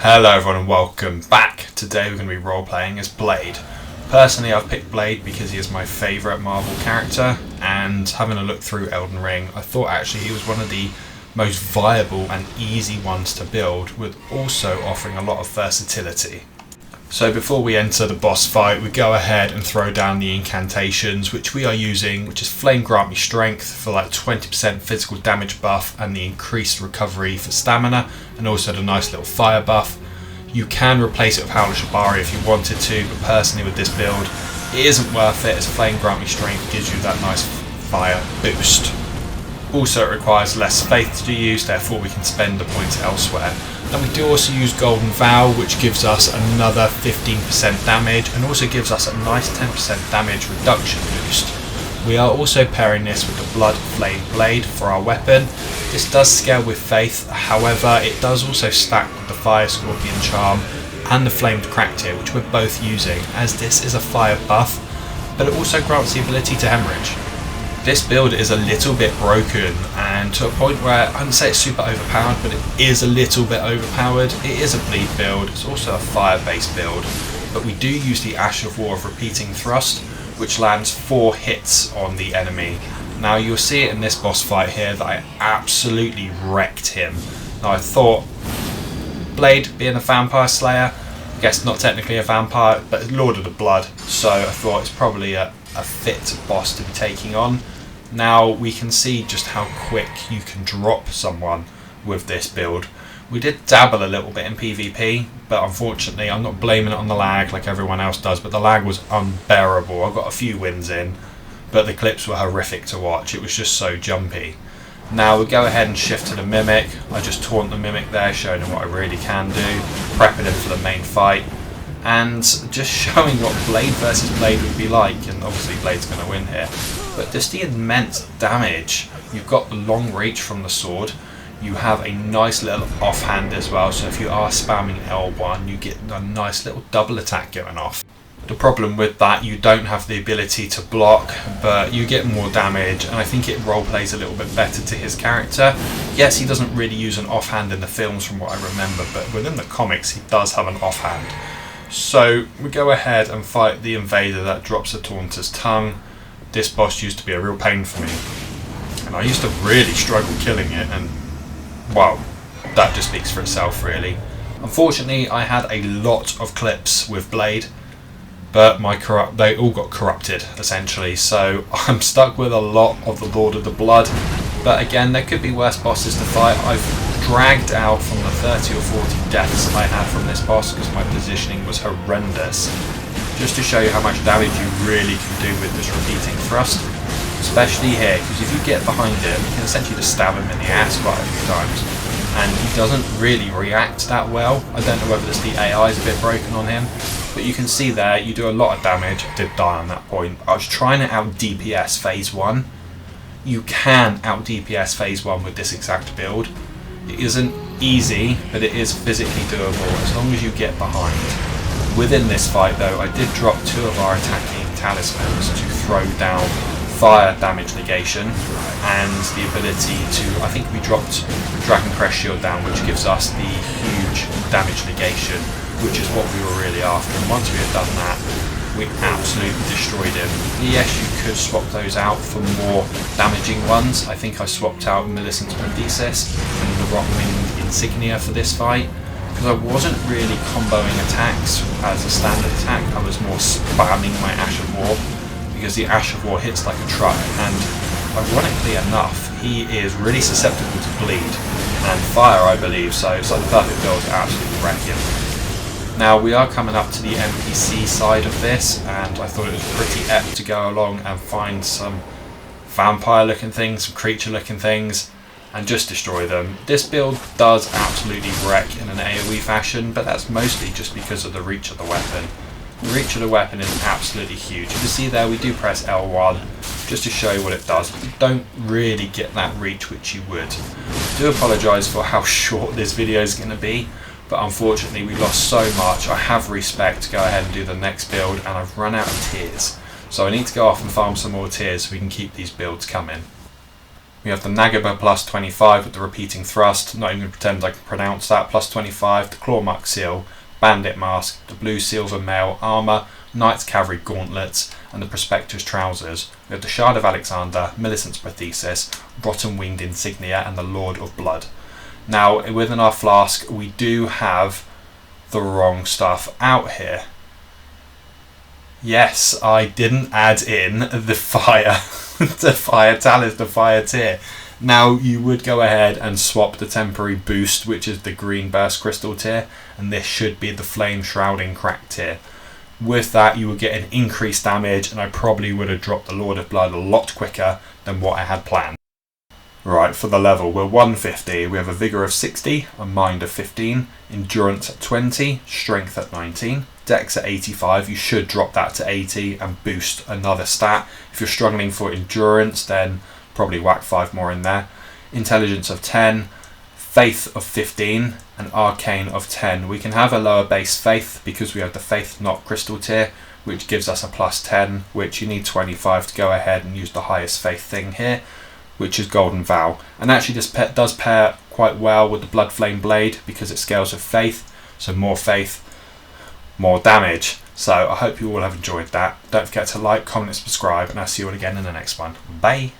Hello everyone and welcome back. Today we're going to be role-playing as Blade. Personally, I've picked Blade because he is my favourite Marvel character, and having a look through Elden Ring, I thought actually he was one of the most viable and easy ones to build, with also offering a lot of versatility. So before we enter the boss fight, we go ahead and throw down the Incantations, which we are using, which is Flame Grant Me Strength for like 20% physical damage buff and the increased recovery for stamina, and also the nice little fire buff. You can replace it with Howler Shibari if you wanted to, but personally with this build, it isn't worth it, as Flame Grant Me Strength gives you that nice fire boost. Also, it requires less faith to use, therefore we can spend the points elsewhere. And we do also use Golden Vow, which gives us another 15% damage and also gives us a nice 10% damage reduction boost. We are also pairing this with the Bloodflame Blade for our weapon. This does scale with faith, however it does also stack with the Fire Scorpion Charm and the Flamed Crack tier, which we're both using, as this is a fire buff, but it also grants the ability to hemorrhage. This build is a little bit broken, and to a point where I wouldn't say it's super overpowered, but it is a little bit overpowered. It is a bleed build, it's also a fire based build, but we do use the Ash of War of Repeating Thrust, which lands 4 hits on the enemy. Now you'll see it in this boss fight here that I absolutely wrecked him. Now I thought, Blade being a vampire slayer, I guess not technically a vampire, but Lord of the Blood, so I thought it's probably a fit boss to be taking on. Now we can see just how quick you can drop someone with this build. We did dabble a little bit in PvP, but unfortunately I'm not blaming it on the lag like everyone else does, but the lag was unbearable. I got a few wins in, but the clips were horrific to watch. It was just so jumpy. Now we'll go ahead and shift to the Mimic. I just taunt the Mimic there, showing him what I really can do, prepping him for the main fight, and just showing what Blade versus Blade would be like. And obviously Blade's going to win here, but just the immense damage. You've got the long reach from the sword, you have a nice little offhand as well, so if you are spamming L1 you get a nice little double attack going off. The problem with that, you don't have the ability to block, but you get more damage, and I think it roleplays a little bit better to his character. Yes, he doesn't really use an offhand in the films from what I remember, but within the comics he does have an offhand. So we go ahead and fight the Invader that drops the Taunter's Tongue. This boss used to be a real pain for me, and I used to really struggle killing it, and wow, that just speaks for itself really. Unfortunately I had a lot of clips with Blade, but they all got corrupted essentially, so I'm stuck with a lot of the Lord of the Blood. But again, there could be worse bosses to fight. I've dragged out from the 30 or 40 deaths I had from this boss because my positioning was horrendous, just to show you how much damage you really can do with this repeating thrust, especially here, because if you get behind him you can essentially just stab him in the ass quite a few times, and he doesn't really react that well. I don't know whether it's the AI is a bit broken on him, but you can see there you do a lot of damage. I did die on that point. I was trying to out DPS phase 1. You can out DPS phase 1 with this exact build. It isn't easy, but it is physically doable as long as you get behind. Within this fight though, I did drop 2 of our attacking Talismans to throw down fire damage negation and the ability to, I think we dropped Dragon Crest Shield down, which gives us the huge damage negation, which is what we were really after. And once we had done that, we absolutely destroyed him. Yes, you could swap those out for more damaging ones. I think I swapped out Millicent's Prosthesis and the Rockwind Insignia for this fight, because I wasn't really comboing attacks as a standard attack. I was more spamming my Ash of War, because the Ash of War hits like a truck, and ironically enough he is really susceptible to bleed and fire, I believe, so it's like the perfect build to absolutely wreck him. Now we are coming up to the NPC side of this, and I thought it was pretty epic to go along and find some vampire looking things, some creature looking things, and just destroy them. This build does absolutely wreck in an AoE fashion, but that's mostly just because of the reach of the weapon. The reach of the weapon is absolutely huge. You can see there we do press L1 just to show you what it does, but you don't really get that reach which you would. I do apologise for how short this video is going to be, but unfortunately we lost so much. I have respec to go ahead and do the next build, and I've run out of tears, so I need to go off and farm some more tears so we can keep these builds coming. We have the Nagakiba plus 25 with the repeating thrust, not even going to pretend I can pronounce that, plus 25, the Clawmark seal, Bandit mask, the blue silver mail armour, Knight's Cavalry gauntlets, and the Prospector's trousers. We have the Shard of Alexander, Millicent's Prosthesis, Rotten Winged Insignia, and the Lord of Blood. Now, within our flask, we do have the wrong stuff out here. Yes, I didn't add in the fire, the fire tier. Now, you would go ahead and swap the temporary boost, which is the green burst crystal tier, and this should be the Flame-Shrouding crack tier. With that, you would get an increased damage, and I probably would have dropped the Lord of Blood a lot quicker than what I had planned. Right, for the level, we're 150. We have a Vigour of 60, a Mind of 15, Endurance at 20, Strength at 19, Dex at 85. You should drop that to 80 and boost another stat. If you're struggling for Endurance, then probably whack 5 more in there. Intelligence of 10, Faith of 15, and Arcane of 10. We can have a lower base Faith because we have the Faith Not Crystal tier, which gives us a plus 10, which you need 25 to go ahead and use the highest Faith thing here, which is Golden Vow. And actually this does pair quite well with the Bloodflame Blade because it scales with Faith, so more Faith, more damage. So I hope you all have enjoyed that. Don't forget to like, comment and subscribe, and I'll see you all again in the next one. Bye!